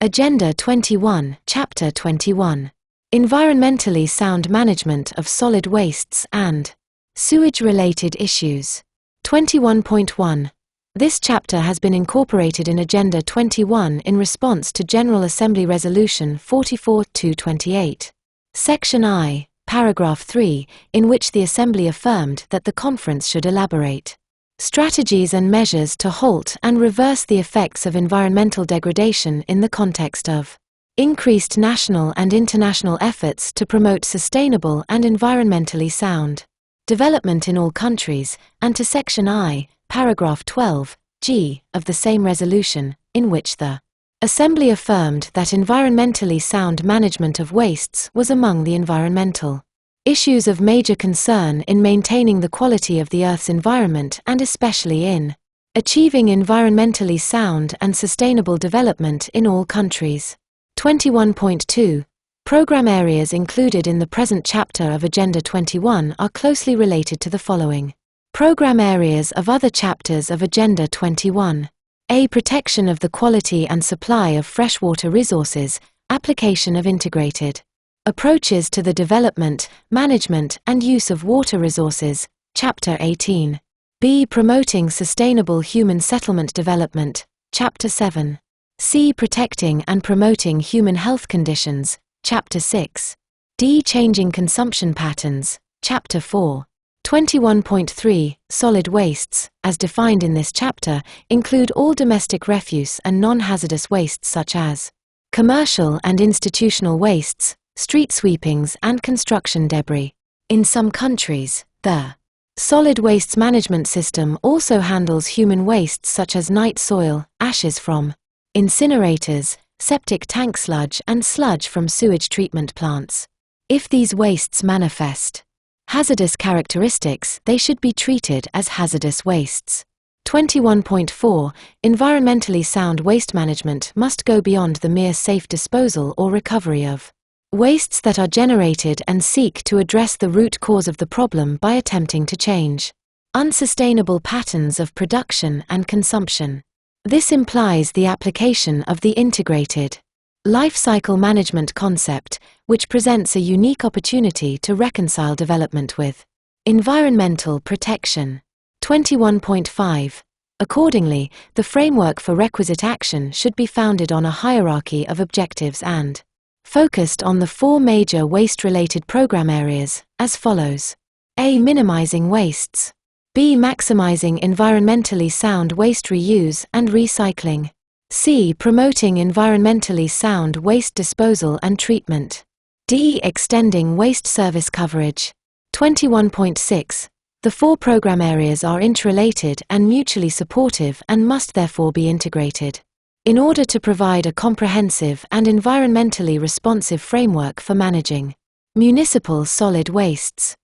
Agenda 21, Chapter 21. Environmentally Sound Management of Solid Wastes and Sewage-Related Issues. 21.1. This chapter has been incorporated in Agenda 21 in response to General Assembly Resolution 44-228. Section I, Paragraph 3, in which the Assembly affirmed that the Conference should elaborate strategies and measures to halt and reverse the effects of environmental degradation in the context of increased national and international efforts to promote sustainable and environmentally sound development in all countries, and to Section I, Paragraph 12, G, of the same resolution, in which the Assembly affirmed that environmentally sound management of wastes was among the environmental issues of major concern in maintaining the quality of the Earth's environment and especially in achieving environmentally sound and sustainable development in all countries. 21.2. Program areas included in the present chapter of Agenda 21 are closely related to the following program areas of other chapters of Agenda 21. A. Protection of the quality and supply of freshwater resources, application of integrated approaches to the development, management, and use of water resources, Chapter 18. B. Promoting sustainable human settlement development, Chapter 7. C. Protecting and promoting human health conditions, Chapter 6. D. Changing consumption patterns, Chapter 4. 21.3. Solid wastes, as defined in this chapter, include all domestic refuse and non-hazardous wastes such as commercial and institutional wastes, street sweepings and construction debris. In some countries, the solid wastes management system also handles human wastes such as night soil, ashes from incinerators, septic tank sludge and sludge from sewage treatment plants. If these wastes manifest hazardous characteristics, they should be treated as hazardous wastes. 21.4. Environmentally sound waste management must go beyond the mere safe disposal or recovery of wastes that are generated and seek to address the root cause of the problem by attempting to change unsustainable patterns of production and consumption. This implies the application of the integrated life cycle management concept, which presents a unique opportunity to reconcile development with environmental protection. 21.5. Accordingly, the framework for requisite action should be founded on a hierarchy of objectives and focused on the four major waste-related program areas, as follows. A. Minimizing wastes. B. Maximizing environmentally sound waste reuse and recycling. C. Promoting environmentally sound waste disposal and treatment. D. Extending waste service coverage. 21.6. The four program areas are interrelated and mutually supportive and must therefore be integrated in order to provide a comprehensive and environmentally responsive framework for managing municipal solid wastes.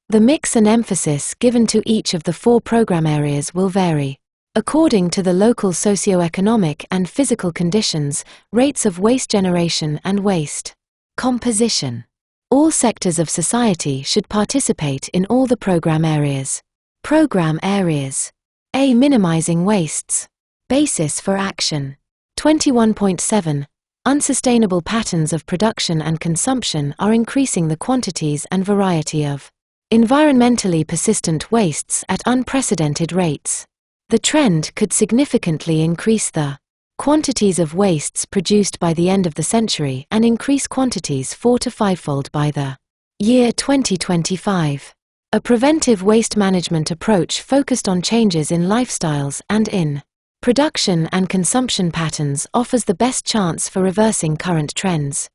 The mix and emphasis given to each of the four program areas will vary according to the local socio-economic and physical conditions, rates of waste generation and waste composition. All sectors of society should participate in all the program areas. Program areas. A. Minimizing wastes. Basis for action. 21.7. Unsustainable patterns of production and consumption are increasing the quantities and variety of environmentally persistent wastes at unprecedented rates. The trend could significantly increase the quantities of wastes produced by the end of the century and increase quantities 4 to 5-fold by the year 2025. A preventive waste management approach focused on changes in lifestyles and in production and consumption patterns offers the best chance for reversing current trends.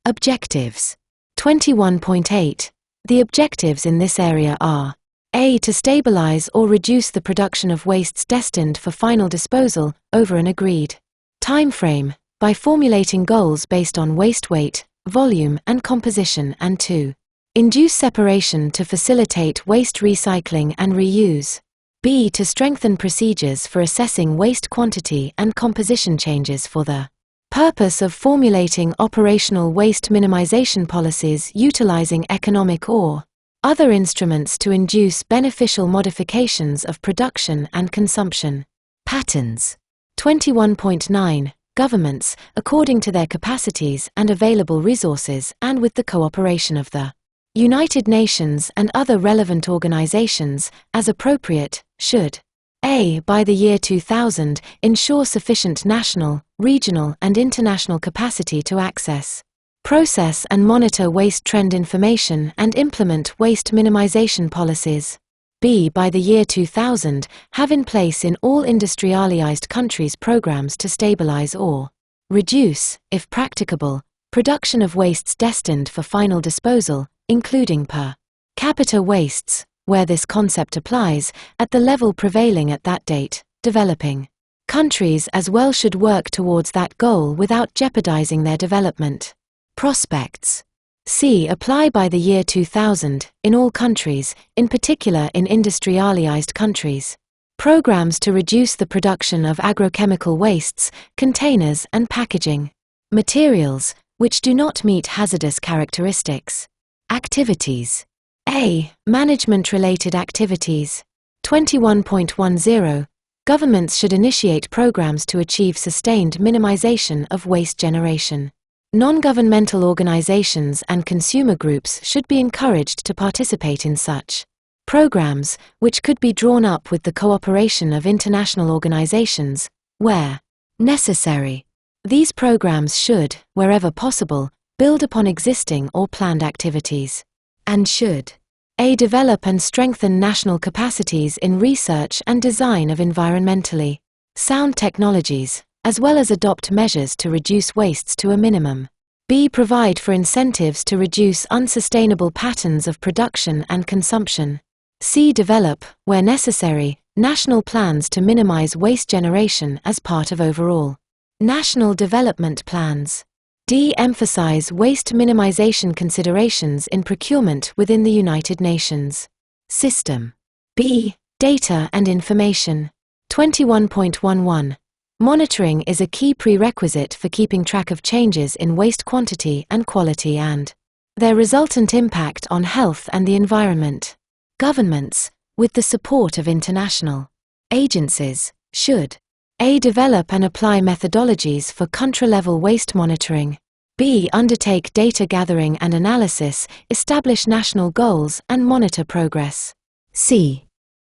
Objectives. 21.8. The objectives in this area are A. To stabilize or reduce the production of wastes destined for final disposal over an agreed timeframe by formulating goals based on waste weight, volume, and composition, and 2. Induce separation to facilitate waste recycling and reuse. B. To strengthen procedures for assessing waste quantity and composition changes for the purpose of formulating operational waste minimization policies utilizing economic or other instruments to induce beneficial modifications of production and consumption patterns. 21.9. governments, according to their capacities and available resources and with the cooperation of the United Nations and other relevant organizations, as appropriate, should a. By the year 2000, ensure sufficient national, regional and international capacity to access, process and monitor waste trend information and implement waste minimization policies. B. By the year 2000, have in place in all industrialized countries programs to stabilize or reduce, if practicable, production of wastes destined for final disposal, including per capita wastes, where this concept applies, at the level prevailing at that date. Developing countries as well should work towards that goal without jeopardizing their development prospects. C. Apply by the year 2000, in all countries, in particular in industrialized countries, programs to reduce the production of agrochemical wastes, containers and packaging materials, which do not meet hazardous characteristics. Activities. A. Management-related activities. 21.10. Governments should initiate programs to achieve sustained minimization of waste generation. Non-governmental organizations and consumer groups should be encouraged to participate in such programs, which could be drawn up with the cooperation of international organizations, where necessary. These programs should, wherever possible, build upon existing or planned activities, and should a. Develop and strengthen national capacities in research and design of environmentally sound technologies, as well as adopt measures to reduce wastes to a minimum. B. Provide for incentives to reduce unsustainable patterns of production and consumption. C. Develop, where necessary, national plans to minimize waste generation as part of overall national development plans. D. Emphasize waste minimization considerations in procurement within the United Nations system. B. Data and information. 21.11. Monitoring is a key prerequisite for keeping track of changes in waste quantity and quality and their resultant impact on health and the environment. Governments, with the support of international agencies, should a. Develop and apply methodologies for country-level waste monitoring. B. Undertake data gathering and analysis, establish national goals and monitor progress. C.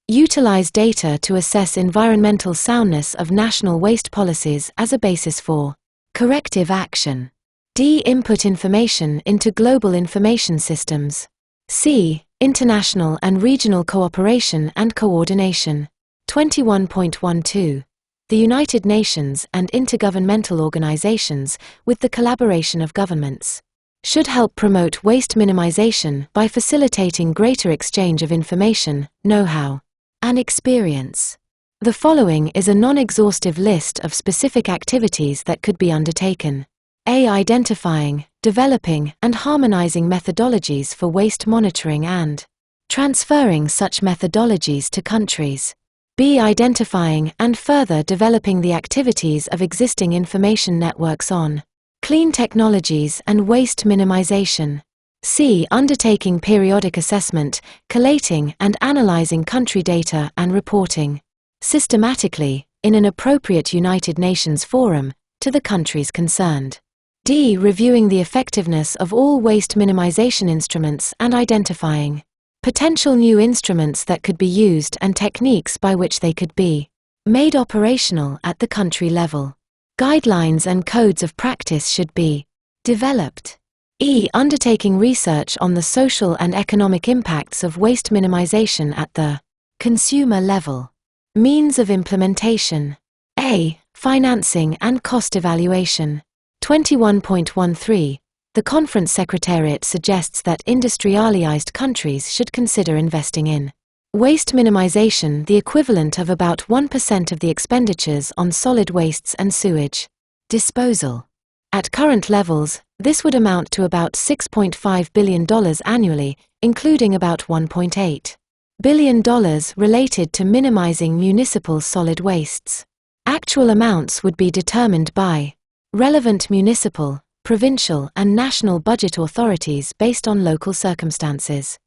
Utilize data to assess environmental soundness of national waste policies as a basis for corrective action. D. Input information into global information systems. C. International and regional cooperation and coordination. 21.12. The United Nations and intergovernmental organizations, with the collaboration of governments, should help promote waste minimization by facilitating greater exchange of information, know-how, and experience. The following is a non-exhaustive list of specific activities that could be undertaken. A. Identifying, developing, and harmonizing methodologies for waste monitoring and transferring such methodologies to countries. B. Identifying and further developing the activities of existing information networks on clean technologies and waste minimization. C. Undertaking periodic assessment, collating and analyzing country data and reporting systematically, in an appropriate United Nations forum, to the countries concerned. D. Reviewing the effectiveness of all waste minimization instruments and identifying potential new instruments that could be used and techniques by which they could be made operational at the country level. Guidelines and codes of practice should be developed. E. Undertaking research on the social and economic impacts of waste minimization at the consumer level. Means of implementation. A. Financing and cost evaluation. 21.13. The Conference Secretariat suggests that industrialized countries should consider investing in waste minimization, the equivalent of about 1% of the expenditures on solid wastes and sewage disposal. At current levels, this would amount to about $6.5 billion annually, including about $1.8 billion related to minimizing municipal solid wastes. Actual amounts would be determined by relevant municipal, provincial and national budget authorities based on local circumstances.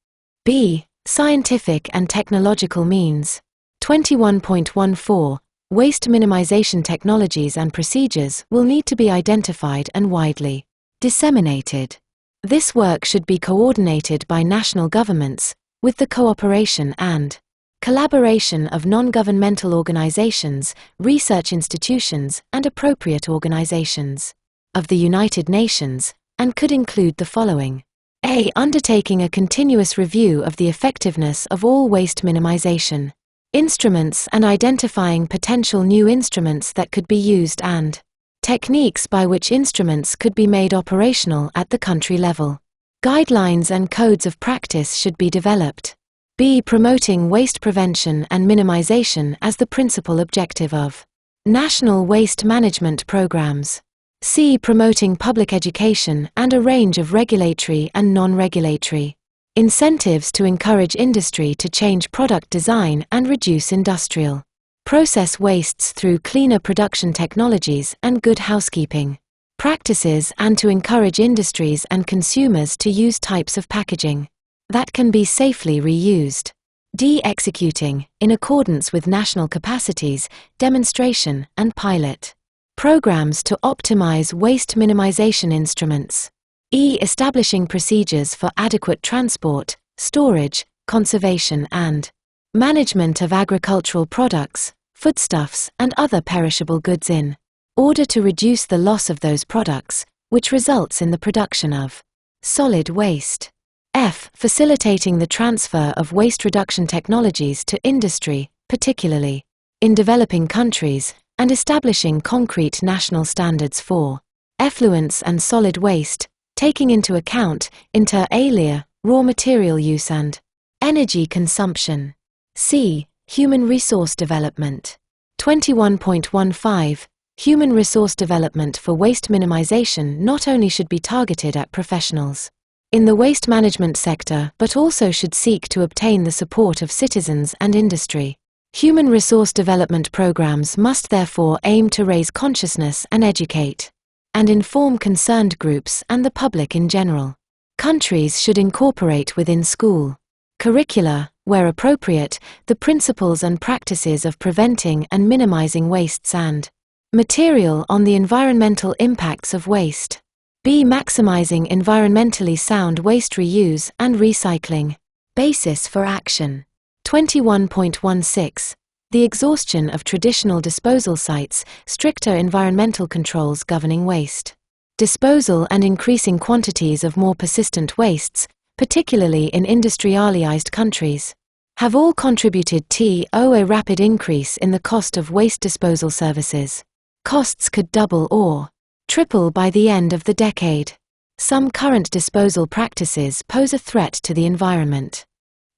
B. Scientific and technological means. 21.14. Waste minimization technologies and procedures will need to be identified and widely disseminated. This work should be coordinated by national governments, with the cooperation and collaboration of non-governmental organizations, research institutions, and appropriate organizations of the United Nations, and could include the following. A. Undertaking a continuous review of the effectiveness of all waste minimization instruments and identifying potential new instruments that could be used and techniques by which instruments could be made operational at the country level. Guidelines and codes of practice should be developed. B. Promoting waste prevention and minimization as the principal objective of national waste management programs. C. Promoting public education and a range of regulatory and non-regulatory incentives to encourage industry to change product design and reduce industrial process wastes through cleaner production technologies and good housekeeping practices, and to encourage industries and consumers to use types of packaging that can be safely reused. D. Executing, in accordance with national capacities, demonstration and pilot programs to optimize waste minimization instruments. E. Establishing procedures for adequate transport, storage, conservation and management of agricultural products, foodstuffs, and other perishable goods in order to reduce the loss of those products, which results in the production of solid waste. F. Facilitating the transfer of waste reduction technologies to industry, particularly in developing countries, and establishing concrete national standards for effluents and solid waste, taking into account, inter alia, raw material use and energy consumption. C. Human resource development. 21.15. Human resource development for waste minimization not only should be targeted at professionals in the waste management sector but also should seek to obtain the support of citizens and industry. Human resource development programs must therefore aim to raise consciousness and educate and inform concerned groups and the public in general. Countries should incorporate within school curricula, where appropriate, the principles and practices of preventing and minimizing wastes and material on the environmental impacts of waste. B. Maximizing environmentally sound waste reuse and recycling. Basis for action. 21.16. The exhaustion of traditional disposal sites, stricter environmental controls governing waste disposal, and increasing quantities of more persistent wastes, particularly in industrialized countries, have all contributed to a rapid increase in the cost of waste disposal services. Costs could double or triple by the end of the decade. Some current disposal practices pose a threat to the environment.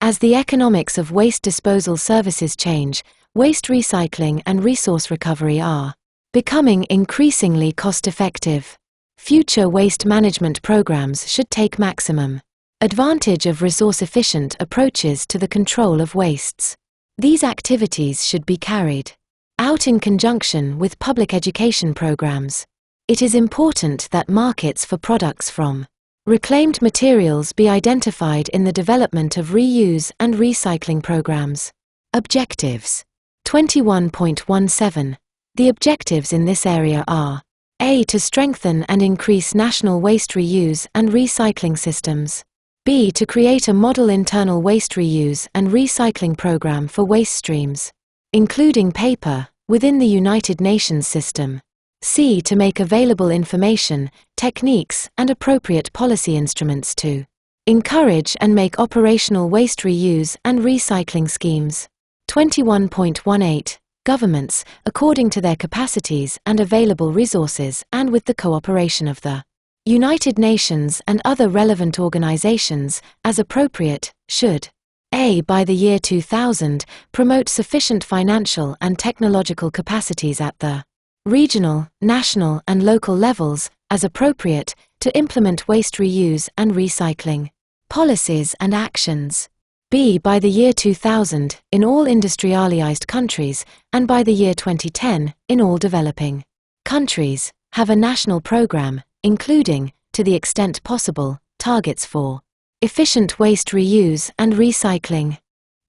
As the economics of waste disposal services change, waste recycling and resource recovery are becoming increasingly cost-effective. Future waste management programs should take maximum advantage of resource-efficient approaches to the control of wastes. These activities should be carried out in conjunction with public education programs. It is important that markets for products from reclaimed materials be identified in the development of reuse and recycling programs. Objectives. 21.17. The objectives in this area are: A. To strengthen and increase national waste reuse and recycling systems. B. To create a model internal waste reuse and recycling program for waste streams, including paper, within the United Nations system. C. To make available information, techniques, and appropriate policy instruments to encourage and make operational waste reuse and recycling schemes. 21.18. Governments, according to their capacities and available resources and with the cooperation of the United Nations and other relevant organizations, as appropriate, should: A. By the year 2000, promote sufficient financial and technological capacities at the regional, national, and local levels, as appropriate, to implement waste reuse and recycling policies and actions. B. By the year 2000, in all industrialized countries, and by the year 2010, in all developing countries, have a national program, including, to the extent possible, targets for efficient waste reuse and recycling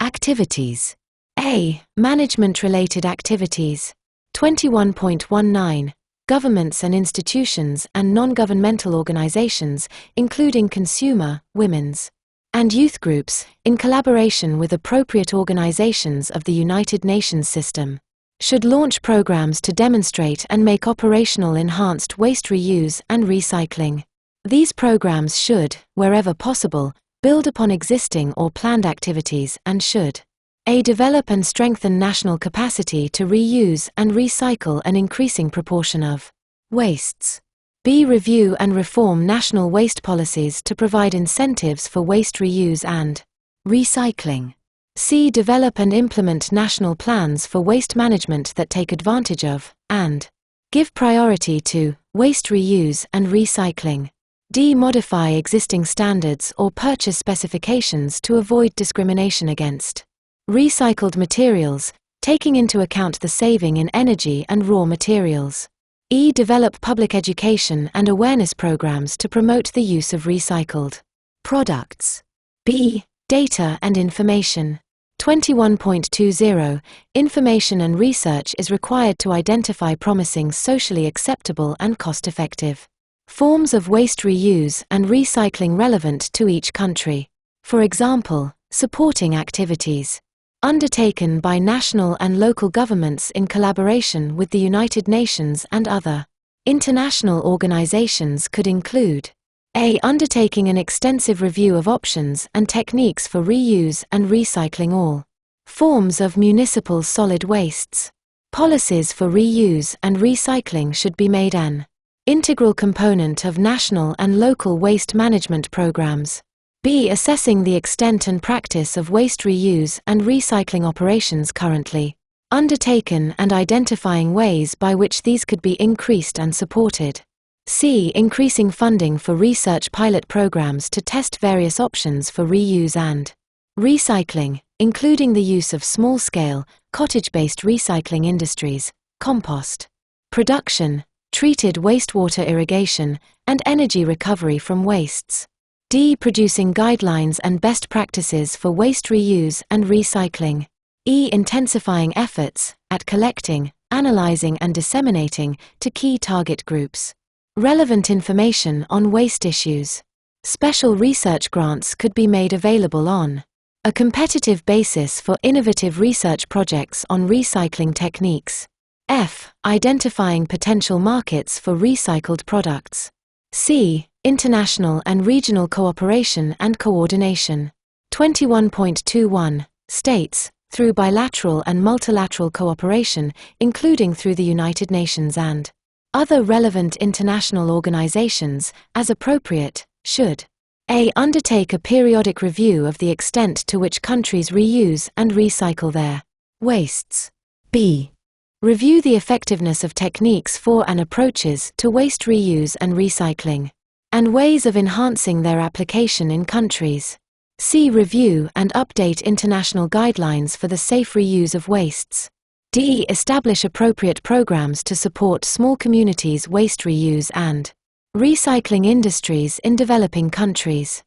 activities. A. Management-related activities. 21.19. Governments and institutions and non-governmental organizations, including consumer, women's, and youth groups, in collaboration with appropriate organizations of the United Nations system, should launch programs to demonstrate and make operational enhanced waste reuse and recycling. These programs should, wherever possible, build upon existing or planned activities and should A. Develop and strengthen national capacity to reuse and recycle an increasing proportion of wastes. B. Review and reform national waste policies to provide incentives for waste reuse and recycling. C. Develop and implement national plans for waste management that take advantage of, and give priority to, waste reuse and recycling. D. Modify existing standards or purchase specifications to avoid discrimination against recycled materials, taking into account the saving in energy and raw materials. E. Develop public education and awareness programs to promote the use of recycled products. B. Data and information. 21.20. Information and research is required to identify promising, socially acceptable and cost-effective forms of waste reuse and recycling relevant to each country. For example, supporting activities undertaken by national and local governments in collaboration with the United Nations and other international organizations could include A. Undertaking an extensive review of options and techniques for reuse and recycling all forms of municipal solid wastes. Policies for reuse and recycling should be made an integral component of national and local waste management programs. B. Assessing the extent and practice of waste reuse and recycling operations currently undertaken and identifying ways by which these could be increased and supported. C. Increasing funding for research pilot programs to test various options for reuse and recycling, including the use of small-scale, cottage-based recycling industries, compost production, treated wastewater irrigation, and energy recovery from wastes. D. Producing guidelines and best practices for waste reuse and recycling. E. Intensifying efforts at collecting, analyzing and disseminating to key target groups relevant information on waste issues. Special research grants could be made available on a competitive basis for innovative research projects on recycling techniques. F. Identifying potential markets for recycled products. C. International and regional cooperation and coordination. 21.21. States, through bilateral and multilateral cooperation, including through the United Nations and other relevant international organizations, as appropriate, should A. Undertake a periodic review of the extent to which countries reuse and recycle their wastes. B. Review the effectiveness of techniques for and approaches to waste reuse and recycling, and ways of enhancing their application in countries. C. Review and update international guidelines for the safe reuse of wastes. D. Establish appropriate programs to support small communities' waste reuse and recycling industries in developing countries.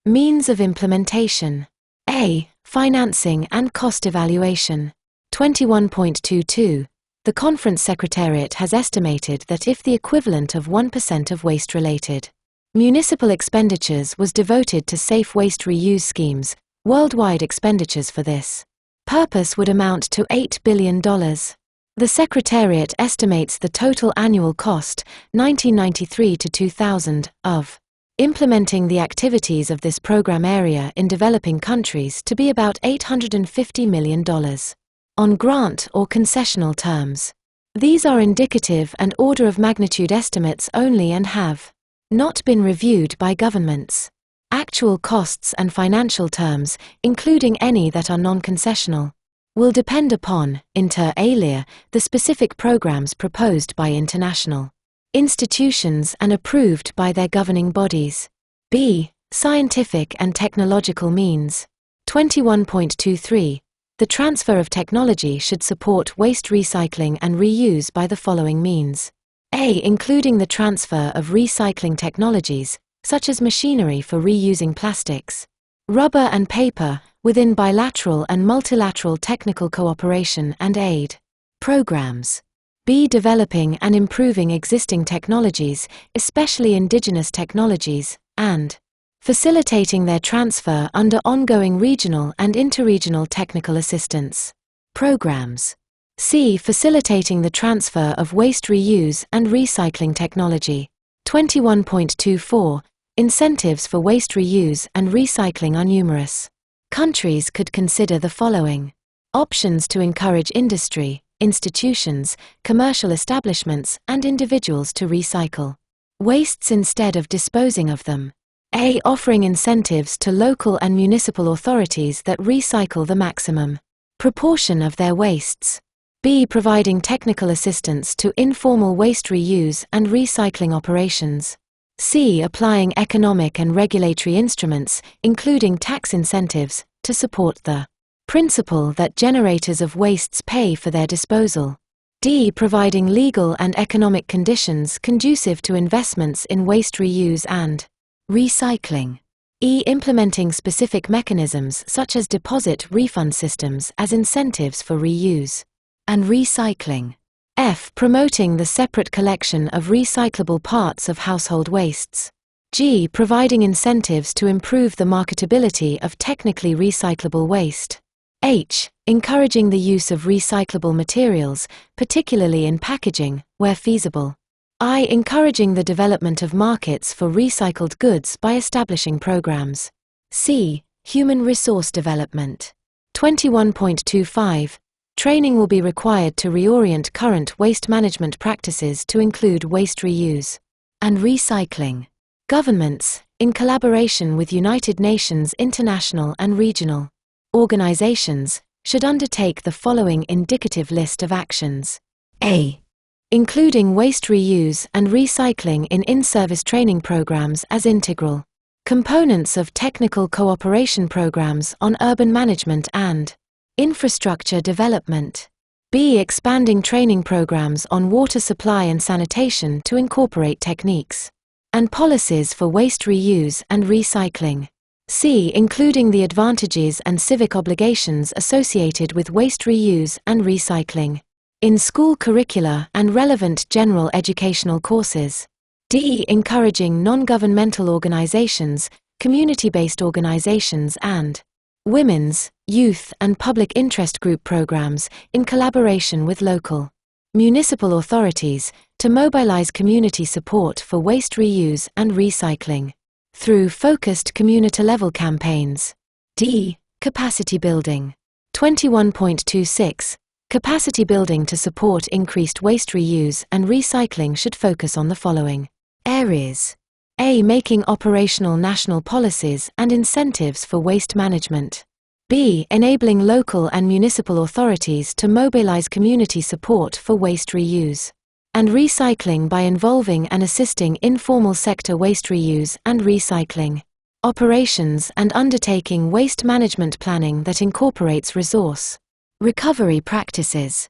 Means of implementation. A. Financing and cost evaluation. 21.22. The Conference Secretariat has estimated that if the equivalent of 1% of waste-related municipal expenditures was devoted to safe waste reuse schemes, worldwide expenditures for this purpose would amount to $8 billion. The Secretariat estimates the total annual cost, 1993 to 2000, of implementing the activities of this program area in developing countries to be about $850 million. On grant or concessional terms. These are indicative and order of magnitude estimates only and have not been reviewed by governments. Actual costs and financial terms, including any that are non-concessional, will depend upon, inter alia, the specific programs proposed by international institutions and approved by their governing bodies. B. Scientific and technological means. 21.23. The transfer of technology should support waste recycling and reuse by the following means. A. Including the transfer of recycling technologies, such as machinery for reusing plastics, rubber and paper, within bilateral and multilateral technical cooperation and aid programs. B. Developing and improving existing technologies, especially indigenous technologies, and facilitating their transfer under ongoing regional and interregional technical assistance programs. C. Facilitating the transfer of waste reuse and recycling technology. 21.24. Incentives for waste reuse and recycling are numerous. Countries could consider the following options to encourage industry, institutions, commercial establishments, and individuals to recycle wastes instead of disposing of them. A. Offering incentives to local and municipal authorities that recycle the maximum proportion of their wastes. B. Providing technical assistance to informal waste reuse and recycling operations. C. Applying economic and regulatory instruments, including tax incentives, to support the principle that generators of wastes pay for their disposal. D. Providing legal and economic conditions conducive to investments in waste reuse and recycling. E. Implementing specific mechanisms such as deposit refund systems as incentives for reuse and recycling. F. Promoting the separate collection of recyclable parts of household wastes. G. Providing incentives to improve the marketability of technically recyclable waste. H. Encouraging the use of recyclable materials, particularly in packaging, where feasible. I. Encouraging the development of markets for recycled goods by establishing programs. C. Human resource development. 21.25. Training will be required to reorient current waste management practices to include waste reuse and recycling. Governments, in collaboration with United Nations international and regional organizations, should undertake the following indicative list of actions. A. Including waste reuse and recycling in in-service training programs as integral components of technical cooperation programs on urban management and infrastructure development. B. Expanding training programs on water supply and sanitation to incorporate techniques and policies for waste reuse and recycling. C. Including the advantages and civic obligations associated with waste reuse and recycling in school curricula and relevant general educational courses. D. Encouraging non-governmental organizations, community-based organizations and women's, youth and public interest group programs in collaboration with local municipal authorities to mobilize community support for waste reuse and recycling through focused community-level campaigns. D. Capacity building. 21.26. Capacity building to support increased waste reuse and recycling should focus on the following areas. A. Making operational national policies and incentives for waste management. B. Enabling local and municipal authorities to mobilize community support for waste reuse and recycling by involving and assisting informal sector waste reuse and recycling operations and undertaking waste management planning that incorporates resource recovery practices.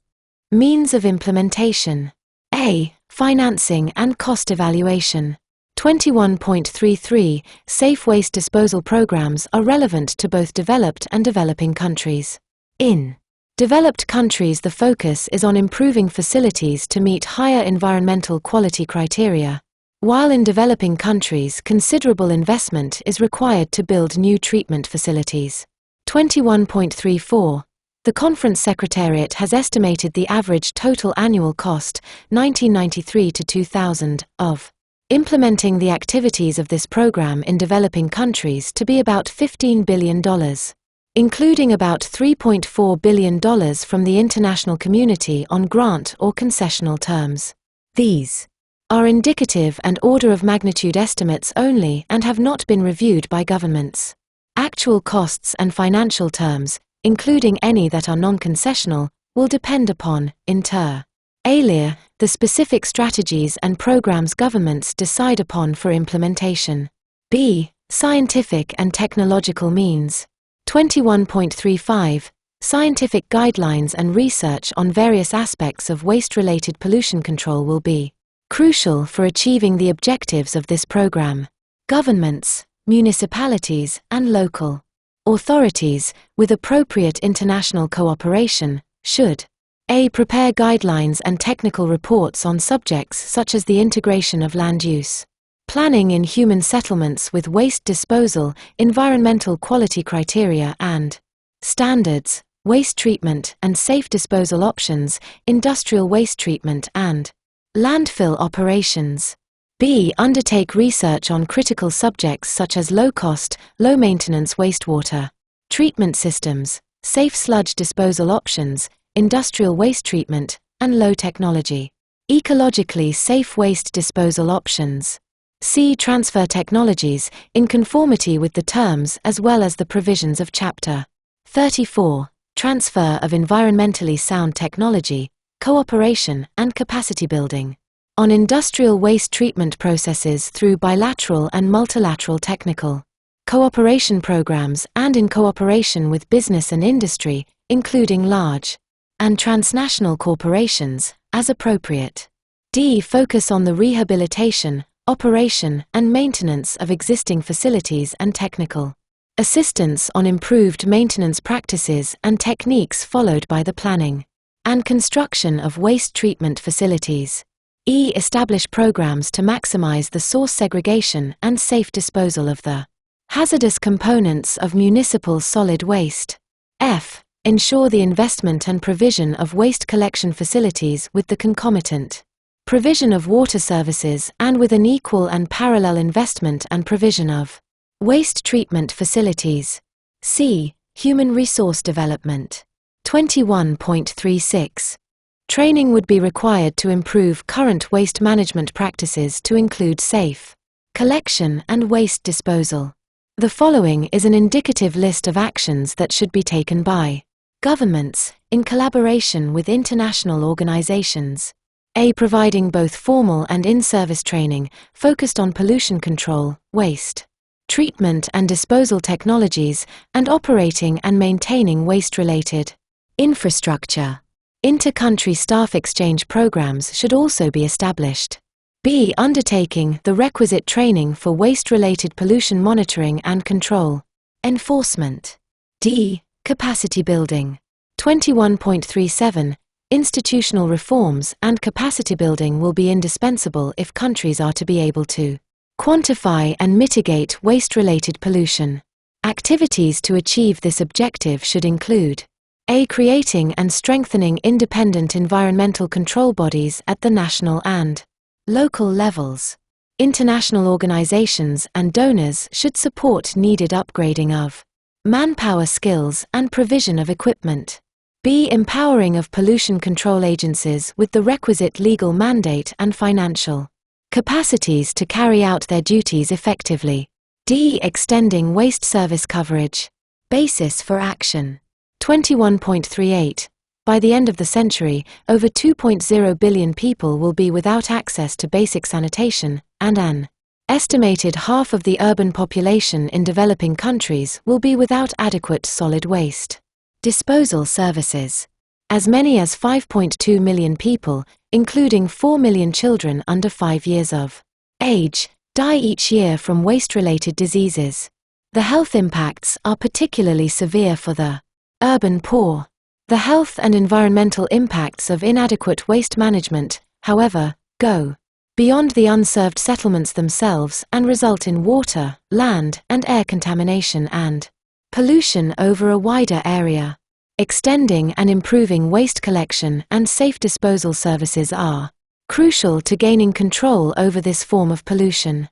Means of implementation. A. Financing and cost evaluation. 21.33. Safe waste disposal programs are relevant to both developed and developing countries. In developed countries, the focus is on improving facilities to meet higher environmental quality criteria, while in developing countries, considerable investment is required to build new treatment facilities. 21.34. The Conference Secretariat has estimated the average total annual cost, 1993 to 2000, of implementing the activities of this program in developing countries to be about $15 billion. Including about $3.4 billion from the international community on grant or concessional terms. These are indicative and order of magnitude estimates only and have not been reviewed by governments. Actual costs and financial terms, including any that are non-concessional, will depend upon, inter alia, the specific strategies and programs governments decide upon for implementation. B. Scientific and technological means. 21.35. Scientific guidelines and research on various aspects of waste-related pollution control will be crucial for achieving the objectives of this program. Governments, municipalities, and local Authorities, with appropriate international cooperation, should a. Prepare guidelines and technical reports on subjects such as the integration of land use, planning in human settlements with waste disposal, environmental quality criteria and standards, waste treatment and safe disposal options, industrial waste treatment and landfill operations. B. Undertake research on critical subjects such as low-cost, low-maintenance wastewater treatment systems, safe sludge disposal options, industrial waste treatment, and low-technology, ecologically safe waste disposal options. C. Transfer technologies, in conformity with the terms as well as the provisions of Chapter 34, Transfer of environmentally sound technology, cooperation and capacity building, on industrial waste treatment processes through bilateral and multilateral technical cooperation programs and in cooperation with business and industry, including large and transnational corporations, as appropriate. D. Focus on the rehabilitation, operation, and maintenance of existing facilities and technical assistance on improved maintenance practices and techniques followed by the planning and construction of waste treatment facilities. E. Establish programs to maximize the source segregation and safe disposal of the hazardous components of municipal solid waste. F. Ensure the investment and provision of waste collection facilities with the concomitant provision of water services and with an equal and parallel investment and provision of waste treatment facilities. C. Human resource development. 21.36. Training would be required to improve current waste management practices to include safe collection and waste disposal. The following is an indicative list of actions that should be taken by governments, in collaboration with international organizations. A. Providing both formal and in-service training, focused on pollution control, waste treatment and disposal technologies, and operating and maintaining waste-related infrastructure. Inter-country staff exchange programs should also be established. B. Undertaking the requisite training for waste-related pollution monitoring and control. Enforcement. D. Capacity building. 21.37. Institutional reforms and capacity building will be indispensable if countries are to be able to quantify and mitigate waste-related pollution. Activities to achieve this objective should include A. Creating and strengthening independent environmental control bodies at the national and local levels. International organizations and donors should support needed upgrading of manpower skills and provision of equipment. B. Empowering of pollution control agencies with the requisite legal mandate and financial capacities to carry out their duties effectively. D. Extending waste service coverage. Basis for action. 21.38. By the end of the century, over 2.0 billion people will be without access to basic sanitation, and an estimated half of the urban population in developing countries will be without adequate solid waste disposal services. As many as 5.2 million people, including 4 million children under 5 years of age, die each year from waste-related diseases. The health impacts are particularly severe for the urban poor. The health and environmental impacts of inadequate waste management, however, go beyond the unserved settlements themselves and result in water, land, and air contamination and pollution over a wider area. Extending and improving waste collection and safe disposal services are crucial to gaining control over this form of pollution.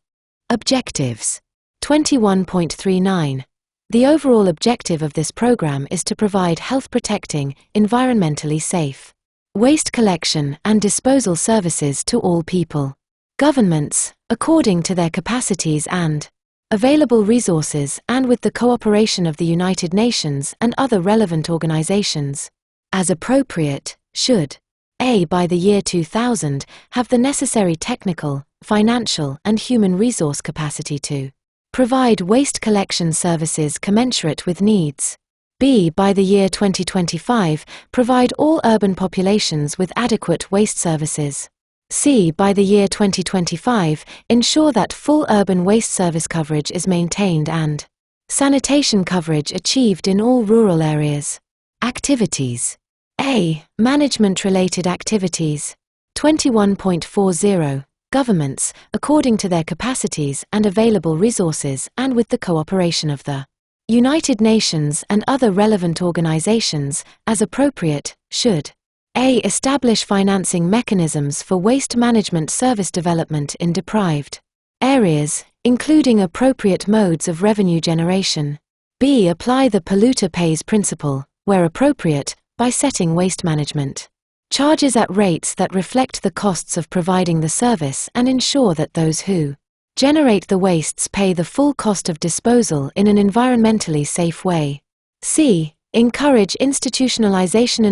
Objectives. 21.39. The overall objective of this program is to provide health-protecting, environmentally safe waste collection and disposal services to all people. Governments, according to their capacities and available resources and with the cooperation of the United Nations and other relevant organizations, as appropriate, should A. By the year 2000, have the necessary technical, financial, and human resource capacity to provide waste collection services commensurate with needs. B. By the year 2025, provide all urban populations with adequate waste services. C. By the year 2025, ensure that full urban waste service coverage is maintained and Sanitation coverage achieved in all rural areas. Activities. A. Management-related activities. 21.40. Governments, according to their capacities and available resources and with the cooperation of the United Nations and other relevant organizations, as appropriate, should A. Establish financing mechanisms for waste management service development in deprived areas, including appropriate modes of revenue generation. B. Apply the polluter pays principle, where appropriate, by setting waste management charges at rates that reflect the costs of providing the service and ensure that those who generate the wastes pay the full cost of disposal in an environmentally safe way. C. Encourage institutionalization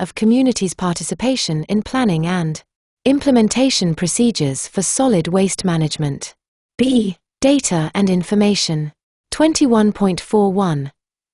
of communities' participation in planning and implementation procedures for solid waste management. B. Data and information. 21.41.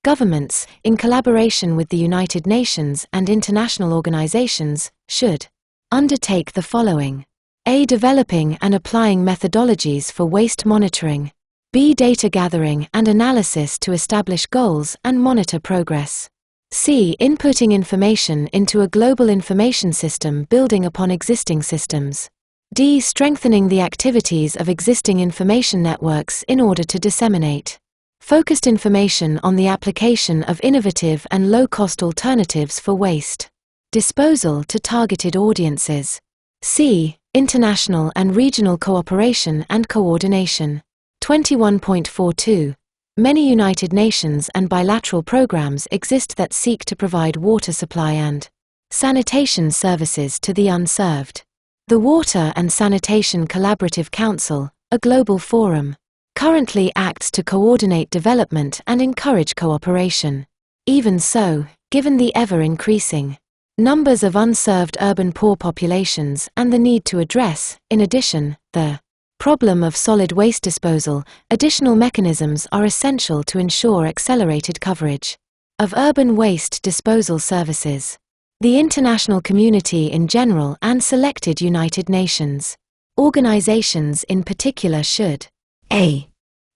Governments, in collaboration with the United Nations and international organizations, should undertake the following. A. Developing and applying methodologies for waste monitoring. B. Data gathering and analysis to establish goals and monitor progress. C. Inputting information into a global information system building upon existing systems. D. Strengthening the activities of existing information networks in order to disseminate focused information on the application of innovative and low-cost alternatives for waste disposal to targeted audiences. C. International and regional cooperation and coordination. 21.42. Many United Nations and bilateral programs exist that seek to provide water supply and sanitation services to the unserved. The Water and Sanitation Collaborative Council, a global forum, currently acts to coordinate development and encourage cooperation. Even so, given the ever-increasing numbers of unserved urban poor populations and the need to address, in addition, the problem of solid waste disposal, additional mechanisms are essential to ensure accelerated coverage of urban waste disposal services. The international community in general and selected United Nations organizations in particular should A.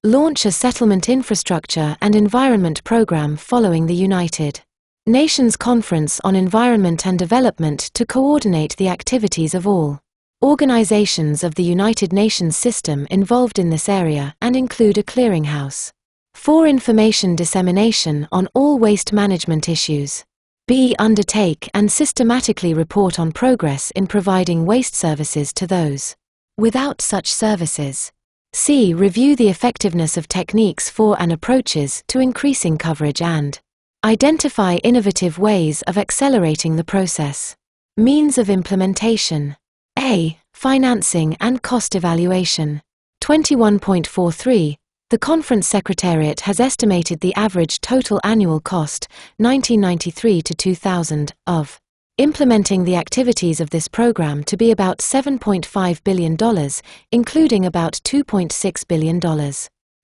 Launch a settlement infrastructure and environment program following the United Nations Conference on Environment and Development to coordinate the activities of all organizations of the United Nations system involved in this area and include a clearinghouse for information dissemination on all waste management issues. B. Undertake and systematically report on progress in providing waste services to those without such services. C. Review the effectiveness of techniques for and approaches to increasing coverage and identify innovative ways of accelerating the process. Means of implementation. A. Financing and cost evaluation. 21.43. The Conference Secretariat has estimated the average total annual cost, 1993 to 2000, of implementing the activities of this program to be about $7.5 billion, including about $2.6 billion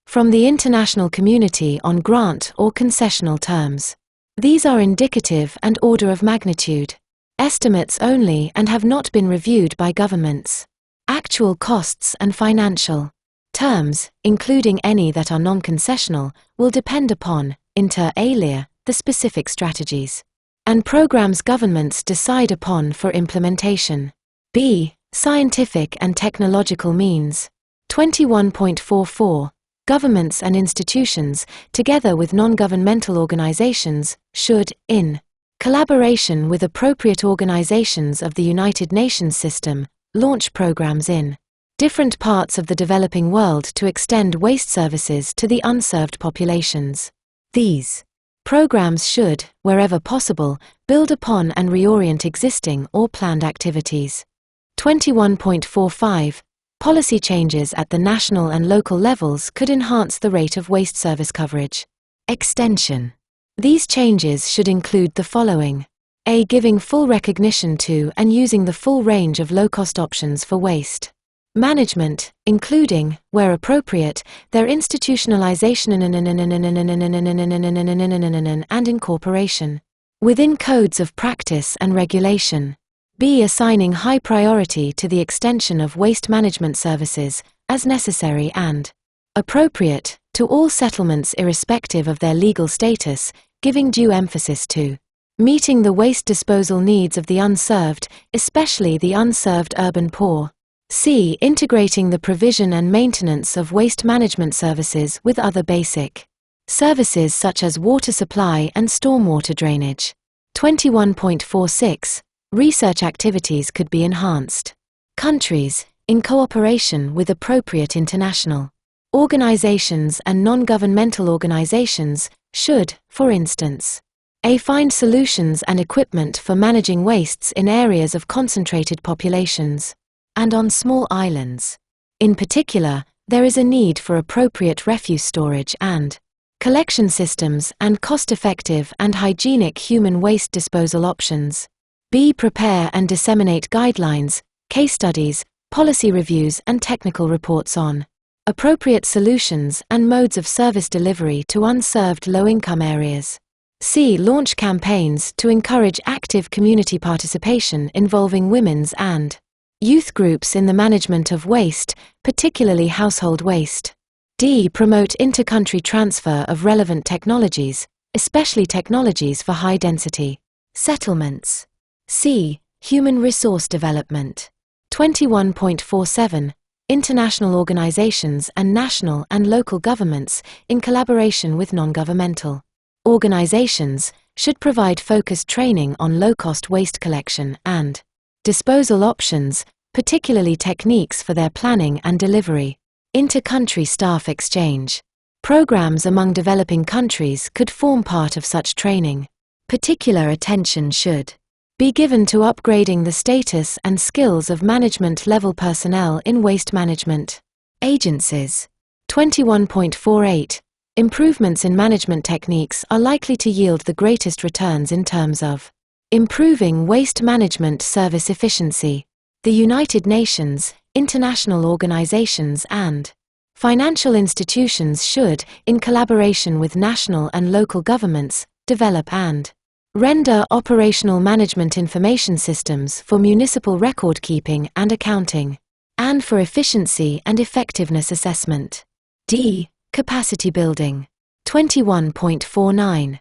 from the international community on grant or concessional terms. These are indicative and order of magnitude estimates only and have not been reviewed by governments. Actual costs and financial terms, including any that are non-concessional, will depend upon, inter alia, the specific strategies and programs governments decide upon for implementation. B. Scientific and technological means. 21.44. Governments and institutions, together with non-governmental organizations, should, in collaboration with appropriate organizations of the United Nations system, launch programs in different parts of the developing world to extend waste services to the unserved populations. These programs should, wherever possible, build upon and reorient existing or planned activities. 21.45. Policy changes at the national and local levels could enhance the rate of waste service coverage. Extension. These changes should include the following. A. Giving full recognition to and using the full range of low-cost options for waste management, including, where appropriate, their institutionalization and incorporation within codes of practice and regulation. B. Assigning high priority to the extension of waste management services, as necessary and Appropriate, to all settlements irrespective of their legal status, giving due emphasis to meeting the waste disposal needs of the unserved, especially the unserved urban poor. C. Integrating the provision and maintenance of waste management services with other basic services such as water supply and stormwater drainage. 21.46. Research activities could be enhanced. Countries, in cooperation with appropriate international organizations and non-governmental organizations, should, for instance, find solutions and equipment for managing wastes in areas of concentrated populations and on small islands. In particular, there is a need for appropriate refuse storage and collection systems and cost-effective and hygienic human waste disposal options. B. Prepare and disseminate guidelines, case studies, policy reviews and technical reports on appropriate solutions and modes of service delivery to unserved low-income areas. C. Launch campaigns to encourage active community participation involving women's and youth groups in the management of waste, particularly household waste. D. Promote inter-country transfer of relevant technologies, especially technologies for high-density settlements. C. Human resource development. 21.47. International organizations and national and local governments, in collaboration with non-governmental organizations, should provide focused training on low-cost waste collection and disposal options, particularly techniques for their planning and delivery. Inter-country staff exchange programs among developing countries could form part of such training. Particular attention should be given to upgrading the status and skills of management-level personnel in waste management agencies. 21.48. Improvements in management techniques are likely to yield the greatest returns in terms of improving waste management service efficiency. The United Nations, international organizations and financial institutions should, in collaboration with national and local governments, develop and render operational management information systems for municipal record-keeping and accounting, and for efficiency and effectiveness assessment. D. Capacity building. 21.49.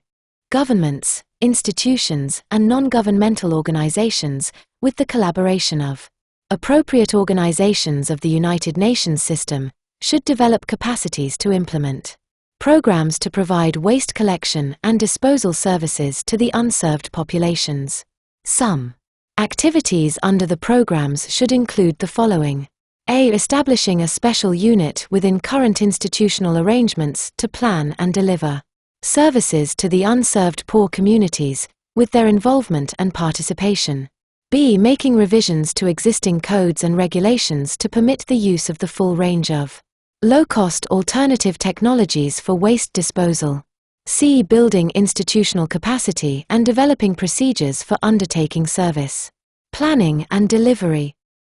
Governments, institutions, and non-governmental organizations, with the collaboration of appropriate organizations of the United Nations system, should develop capacities to implement programs to provide waste collection and disposal services to the unserved populations. Some activities under the programs should include the following. A. Establishing a special unit within current institutional arrangements to plan and deliver services to the unserved poor communities, with their involvement and participation. B. Making revisions to existing codes and regulations to permit the use of the full range of low-cost alternative technologies for waste disposal. C. Building institutional capacity and developing procedures for undertaking service planning and delivery.